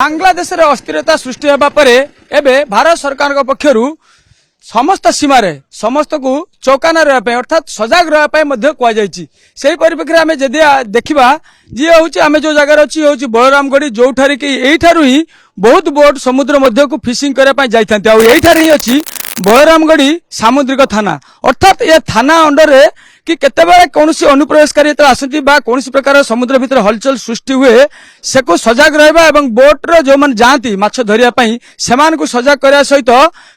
बांग्लादेश रे अस्थिरता सृष्टि होगा पर एबे भारत सरकार पक्षर समस्त सीमार समस्त को चौकाना रहा अर्थात सजग रहा कहुई परिप्रेक्षी आम जदि देखा जी हूँ आम जो जगार अच्छी हूँ बलरामगढ़ी जो ही बहुत बोट समुद्र मध्य को फिशिंग करने जाता ही अच्छी बलरामगढ़ी सामुद्रिक थाना अर्थात ये थाना अंडर रे कि केतेबेले कौन अनुप्रवेशकारी आसती कौन प्रकार समुद्र भितर हलचल सृष्टि हुए से को सजग रहा बोट रो जो मैंने जाती माछ धरिया से सजग करने सहित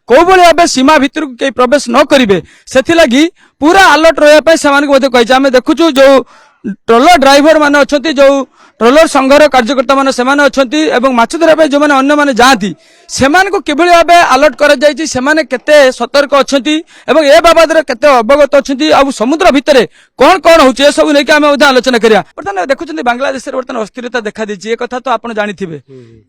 कौ भाव सीमा भितर को कई प्रवेश न करेंगे से पूरा अलर्ट रहा से आम देखुचु जो ट्रोलर ड्राइवर माने अच्छी जो ट्रोलर संघर कार्यकर्ता माने सेमाने अच्छी एवं माछ धरिया जो मैंने अन्य माने जाती सेमान को किभली भाव अलर्ट कर केते सतर्क अच्छी एवं ए बाबद केते अवगत अच्छी आ समुद्र भितर कौन कौन होची सब नहीं आम आलोचना करिया बर्तमान देखुछन्ती बांग्लादेश रे बर्तमान अस्थिरता देखा दी ए कथा तो आपण जानिथिबे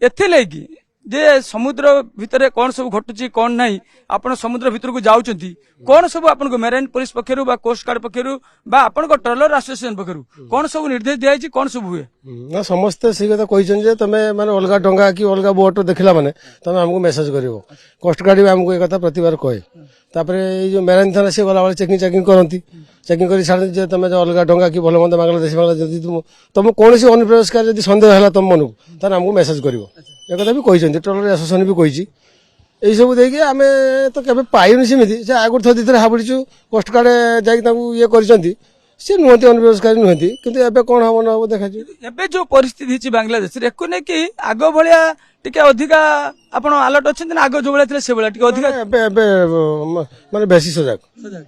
एथिलेगी जे समुद्र भितर कौन सब घटुची कौन नहीं आपण समुद्र भितर को जाउचंती कौन सब आपण को मेराइन पुलिस पक्षरु बा कोस्ट गार्ड पक्षरु बा आपण को ट्रोलर एसोसिएशन पक्षरु कौन सब निर्देश दिया छी कौन सब हुए ना समस्त से कथा कहिछन जे तमे माने अलगा डंगा कि अलगा बोट देखला माने तमे हमको मेसेज करिवो कोस्ट गार्ड भी हमको ए कथा प्रतिबार कहे तापरे ए जो मेराइन थाना से गला वाले चेकिंग करंती चेकिंग करी छाड़ जे तमे जो अलगा डंगा कि भलो मंद बांग्लादेश वाला जदी तुम कोनसी अनुप्रवेशकारी जदी संदेह हला तुम मन को तान हमको मेसेज करिवो ए कथा भी कहिछन ट्रोलर एसोसिएशन भी कहिछि यही सब देखिए आम तो केवे पाइनि सेमती आगुरी थर दी हाबुड़ीचु कोस्ट गार्ड ये कर सी नुहति अनुप्रवेशकारी नुहति किंतु एबे कौन हम न हम देखा एबे जो परिस्थिति बांग्लादेश एको नहीं कि आग भाया टिके अधिका आपण अलर्ट अच्छे आग जो भाया से भाया टिके अधिका एबे एबे माने बेसी सजग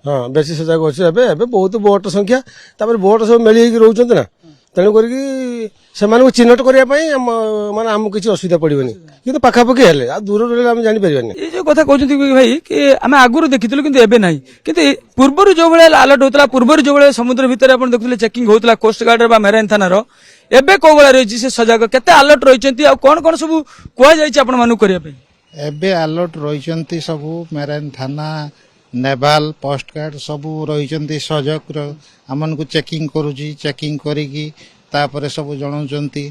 हां बेसी सजग अच्छे एबे एबे बहुत बोट संख्या तापर बोट सब मेली रहउछन ना तेणु करके से चिन्हट करने माने आम किसी असुविधा पड़ोनी कि पाखापाखि हेले आ दूर रही आम जापर ये जो कथा कहते भाई कि आम आगुरी देखी कि एबे नहीं कि पूर्वर जो भाई अलर्ट होता पूर्वर जो भाई समुद्र भितर आप देखते चेकिंग होता कोस्ट गार्ड मेराइन थानार एबे कौ भाया रही से सजग केते अलर्ट रही कौन कौन सब कहुई एबे अलर्ट रही सब मेराइन थाना नेवाल पोस्ट गार्ड सबू रही सजग आमन को चेकिंग करुची चेकिंग करी तापर सब जनाउछंती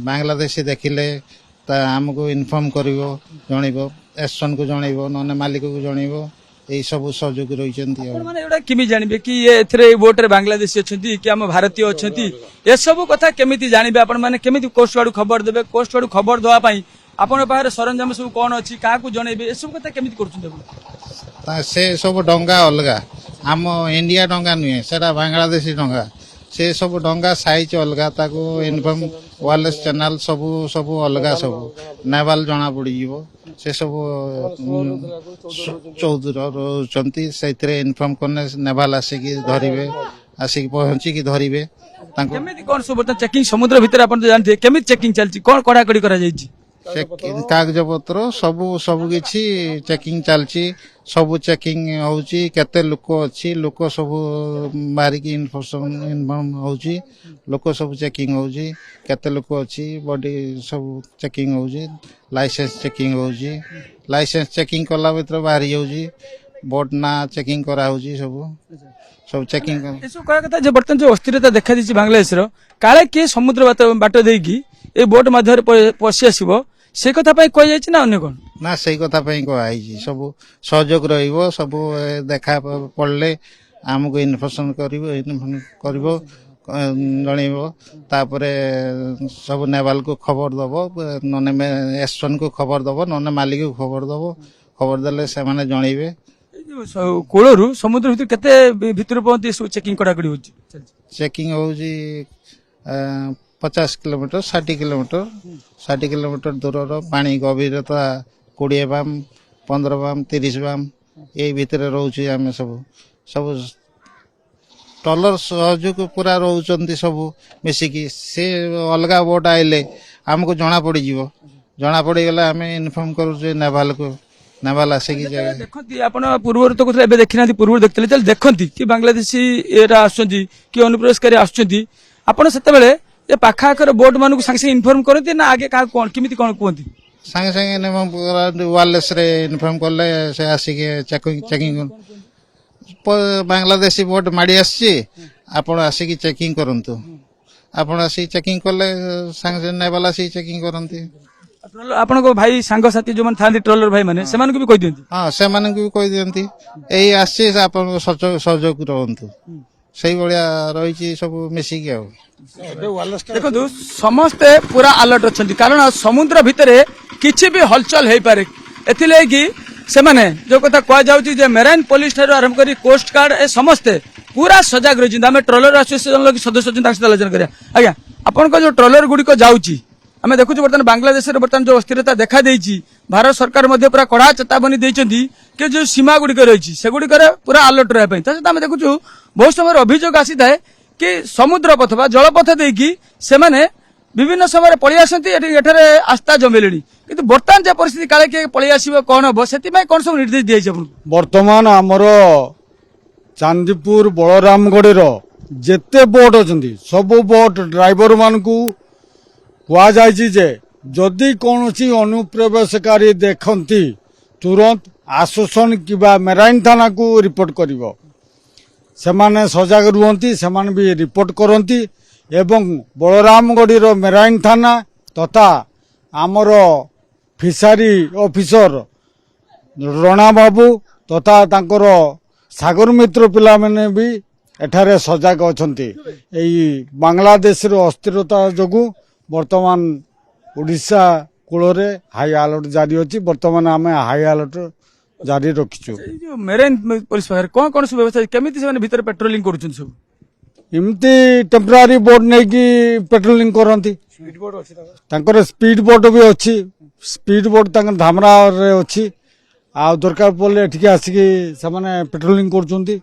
बांग्लादेश देखिले आमको इनफॉर्म करिवो जणैबो एसएन को जणैबो नने मालिक को जणैबो एई सब सहयोग रहिचंती माने एटा किमि जानिबे कि ये एथरे बोट रे बांग्लादेशी अछंती कि हम भारतीय अछंती ए सब कथा केमिति जानिबे आपण माने केमिति कोस्ट गार्ड खबर देबे कोस्ट गार्ड खबर दवा पई आपण पाखरे सरंजाम सब कोन अछि का को जणैबे ए सब कथा केमिति करछुंते से सब डंगा अलगा आम इंडिया डंगा नुहे सेटा बांग्लादेशी डंगा से सब डंगा साइज अलगा ताको इनफॉर्म वायरलेस चैनल सबू सबू अलगा सबू नेवाल जना पड़ी से सब चौधर रोचंती से इनफॉर्म करने नेवाल आसिकी धरिबे आसिकी पहुंची धरिबे केमिति कोन सब चेकिंग समुद्र भीतर आपण तो जानते केमिति चेकिंग चलची कोन कड़ा कड़ी करा जाईची कागज पत्र सबू सबू किछि चेकिंग चलची सबू चेकिंग होउची केते लोक अछि लोक सबू मारिकी इनफॉर्म होउची लोक सबू चेकिंग होउची केते लोक अछि बॉडी सबू चेकिंग होउची लाइसेंस चेकिंग होउची लाइसेंस चेकिंग कला भीतर बाहरी होउची बोट ना चेकिंग करा होउची सबू सब चेकिंग एसो कहा कथा जे बर्तन जो अस्थिरता देखा दिछि बांग्लादेश रो काले के समुद्र बाट देकी ए बोट मध्य पसी आसीबो से कथा कह जाए ना अन्य कौन ना से कथा कही सब सहयोग रहिबो सब देखा पड़ले आमको इनफॉर्मेशन करिवो जनइबो तापरे सब नेवाल को खबर दबो नने एसएन को खबर दबो नने मालिक को खबर दबो खबर देले से माने जणइबे कोलरू समुद्र भितर केते भितर पहुंची चेकिंग कड़ाकड़ी होची चेकिंग होची 50 किलोमीटर 60 किलोमीटर दूर पानी गभीरता 20 बाम 15 बाम 30 बाम ये भितर रोचे आम सब सब ट्रॉलर सहयोग पूरा रोचंती सब मिसिकी से अलगा बोट आइले हमको जना पड़ी गला आम इनफॉर्म करूचे नेवाल को नेवाल आसिकी देखती आपण पूर्व तो कहते एबे देखि ना पूर्व देखते चल देखती कि बांग्लादेशी एरा आछंती कि अनुप्रवेशकारी आछंती आपण सेते बेले ये पाखाकर बोट मान को संगे इनफॉर्म करती ना आगे क्या कौन किमिति कौन कहती संगे संगे वायरलेस रे इनफॉर्म करले से आसिके चेकिंग बांग्लादेशी बोट माड़ी आसी आपण आसिकी चेकिंग करंतु ଆପଣ ଆସିକି ଚେକିଂ କଲେ ସାଙ୍ଗେ ସାଙ୍ଗେ ନେବାଲା ଆସିକି ଚେକିଂ କରନ୍ତି। ଆପଣଙ୍କ ଭାଇ ସାଙ୍ଗସାଥି ଯୋଉମାନେ ଥାନ୍ତି ଟ୍ରଲର ଭାଇ ମାନେ ସେମାନଙ୍କୁ ବି କହିଦିଅନ୍ତି। ହଁ ସେମାନଙ୍କୁ ବି କହିଦିଅନ୍ତି ଏଇ ଆସିଛି ଆପଣଙ୍କ ସହଯୋଗ ରହନ୍ତୁ। ସେଇଭଳିଆ ରହିଛି ସବୁ ମିଶିକି ଆଉ। ଦେଖନ୍ତୁ ସମସ୍ତେ ପୁରା ଆଲର୍ଟ ଅଛନ୍ତି କାରଣ ସମୁଦ୍ର ଭିତରେ କିଛି ବି ହଲଚଲ ହେଇପାରେ ଏଥିଲାଗି ସେମାନେ ଯୋଉ କଥା କୁହାଯାଉଛି ଯେ ମେରାଇନ ପୋଲିସ ଠାରୁ ଆରମ୍ଭ କରି କୋଷ୍ଟ ଗାର୍ଡ ଏ ସମସ୍ତେ ପୁରା ସଜାଗ ରହିଛନ୍ତି। ଆମେ ଟ୍ରଲର ଆସୋସିଏସନ ସଦସ୍ୟ ଅଛନ୍ତି ତାଙ୍କ ସହିତ ଆଲୋଚନା କରିବା। ଆଜ୍ଞା ଆପଣଙ୍କ ଯୋଉ ଟ୍ରଲର ଗୁଡିକ ଯାଉଛି ଆମେ ଦେଖୁଛୁ ବର୍ତ୍ତମାନ ବାଂଲାଦେଶରେ ବର୍ତ୍ତମାନ ଯୋଉ ଅସ୍ଥିରତା ଦେଖାଦେଇଛି ଭାରତ ସରକାର ମଧ୍ୟ ପୁରା କଡା ଚେତାବନୀ ଦେଇଛନ୍ତି କି ଯୋଉ ସୀମା ଗୁଡିକ ରହିଛି ସେଗୁଡିକରେ ପୁରା ଆଲର୍ଟ ରହିବା ପାଇଁ। ତା ସହିତ ଆମେ ଦେଖୁଛୁ ବହୁତ ସମୟରେ ଅଭିଯୋଗ ଆସିଥାଏ କି ସମୁଦ୍ର ପଥ ବା ଜଳପଥ ଦେଇକି ସେମାନେ ବିଭିନ୍ନ ସମୟରେ ପଳେଇ ଆସନ୍ତି ଏଠାରେ ଆସ୍ଥା ଜମେଇଲେଣି କିନ୍ତୁ ବର୍ତ୍ତମାନ ଯେ ପରିସ୍ଥିତି କାଳେ କିଏ ପଳେଇ ଆସିବ କଣ ହବ ସେଥିପାଇଁ କଣ ସବୁ ନିର୍ଦ୍ଦେଶ ଦିଆଯାଇଛି ଆପଣଙ୍କୁ? ବର୍ତ୍ତମାନ ଆମର ଚାନ୍ଦିପୁର ବଳରାମଗଡର ଯେତେ ବୋଟ ଅଛନ୍ତି ସବୁ ବୋଟ ଡ୍ରାଇଭର ମାନଙ୍କୁ କୁହାଯାଇଛି ଯେ ଯଦି କୌଣସି ଅନୁପ୍ରବେଶକାରୀ ଦେଖନ୍ତି ତୁରନ୍ତ ଆସୋସନ କିମ୍ବା ମେରାଇନ ଥାନାକୁ ରିପୋର୍ଟ କରିବ। ସେମାନେ ସଜାଗ ରୁହନ୍ତି, ସେମାନେ ବି ରିପୋର୍ଟ କରନ୍ତି ଏବଂ ବଳରାମଗଡିର ମେରାଇନ ଥାନା ତଥା ଆମର ଫିସାରୀ ଅଫିସର ରଣା ବାବୁ ତଥା ତାଙ୍କର ସାଗର ମିତ୍ର ପିଲାମାନେ ବି ଏଠାରେ ସଜାଗ ଅଛନ୍ତି। ଏଇ ବାଂଲାଦେଶର ଅସ୍ଥିରତା ଯୋଗୁଁ ବର୍ତ୍ତମାନ ଓଡ଼ିଶା କୂଳରେ ହାଇ ଆଲର୍ଟ ଜାରି ଅଛି। ବର୍ତ୍ତମାନ ଆମେ ହାଇ ଆଲର୍ଟ ଜାରି ରଖିଛୁ। ଏଇ ଯୋଉ ମେରାଇନ ପୋଲିସ ପାଖରେ କଣ କଣ ସବୁ ବ୍ୟବସ୍ଥା କେମିତି ସେମାନେ ଭିତରେ ପେଟ୍ରୋଲିଂ କରୁଛନ୍ତି ସବୁ? ଏମିତି ଟେମ୍ପରାରୀ ବୋଟ ନେଇକି ପେଟ୍ରୋଲିଂ କରନ୍ତି। ତାଙ୍କର ସ୍ପିଡ ବୋଟ ବି ଅଛି। ସ୍ପିଡ ବୋଟ ତାଙ୍କର ଧାମରାରେ ଅଛି। ଆଉ ଦରକାର ପଡ଼ିଲେ ଏଠିକି ଆସିକି ସେମାନେ ପେଟ୍ରୋଲିଂ କରୁଛନ୍ତି।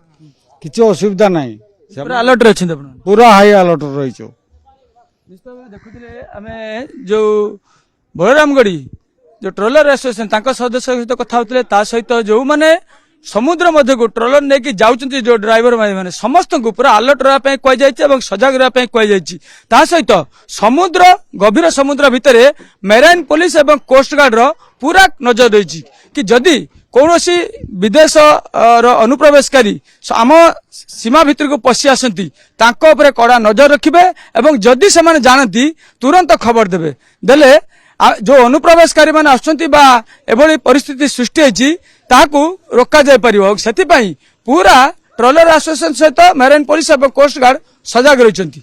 କିଛି ଅସୁବିଧା ନାହିଁ। ପୁରା ଆଲର୍ଟରେ ଅଛନ୍ତି ଆପଣ? ପୁରା ହାଇ ଆଲର୍ଟ ରହିଛୁ। ନିଶ୍ଚିତ ଭାବେ ଦେଖୁଥିଲେ ଆମେ ଯୋଉ ବଳରାମଗଡି ଯୋଉ ଟ୍ରଲର ଆସୋସିଏସନ ତାଙ୍କ ସଦସ୍ୟ ସହିତ କଥା ହଉଥିଲେ ତା ସହିତ ଯୋଉମାନେ ସମୁଦ୍ର ମଧ୍ୟକୁ ଟ୍ରଲର ନେଇକି ଯାଉଛନ୍ତି ଯୋଉ ଡ୍ରାଇଭର ଭାଇ ମାନେ ସମସ୍ତଙ୍କୁ ପୁରା ଆଲର୍ଟ ରହିବା ପାଇଁ କୁହାଯାଇଛି ଏବଂ ସଜାଗ ରହିବା ପାଇଁ କୁହାଯାଇଛି। ତା ସହିତ ସମୁଦ୍ର ଗଭୀର ସମୁଦ୍ର ଭିତରେ ମେରାଇନ ପୋଲିସ ଏବଂ କୋଷ୍ଟଗାର୍ଡର ପୁରା ନଜର ରହିଛି କି ଯଦି କୌଣସି ବିଦେଶ ଅନୁପ୍ରବେଶକାରୀ ଆମ ସୀମା ଭିତରକୁ ପଶି ଆସନ୍ତି ତାଙ୍କ ଉପରେ କଡା ନଜର ରଖିବେ ଏବଂ ଯଦି ସେମାନେ ଜାଣନ୍ତି ତୁରନ୍ତ ଖବର ଦେଲେ ଯୋଉ ଅନୁପ୍ରବେଶକାରୀ ମାନେ ଆସୁଛନ୍ତି ବା ଏଭଳି ପରିସ୍ଥିତି ସୃଷ୍ଟି ହେଇଛି ତାହାକୁ ରୋକାଯାଇ ପାରିବ। ସେଥିପାଇଁ ପୁରା ଟ୍ରଲର ଆସୋସିଏସନ ସହିତ ମେରାଇନ ପୋଲିସ ଏବଂ କୋଷ୍ଟଗାର୍ଡ ସଜାଗ ରହିଛନ୍ତି।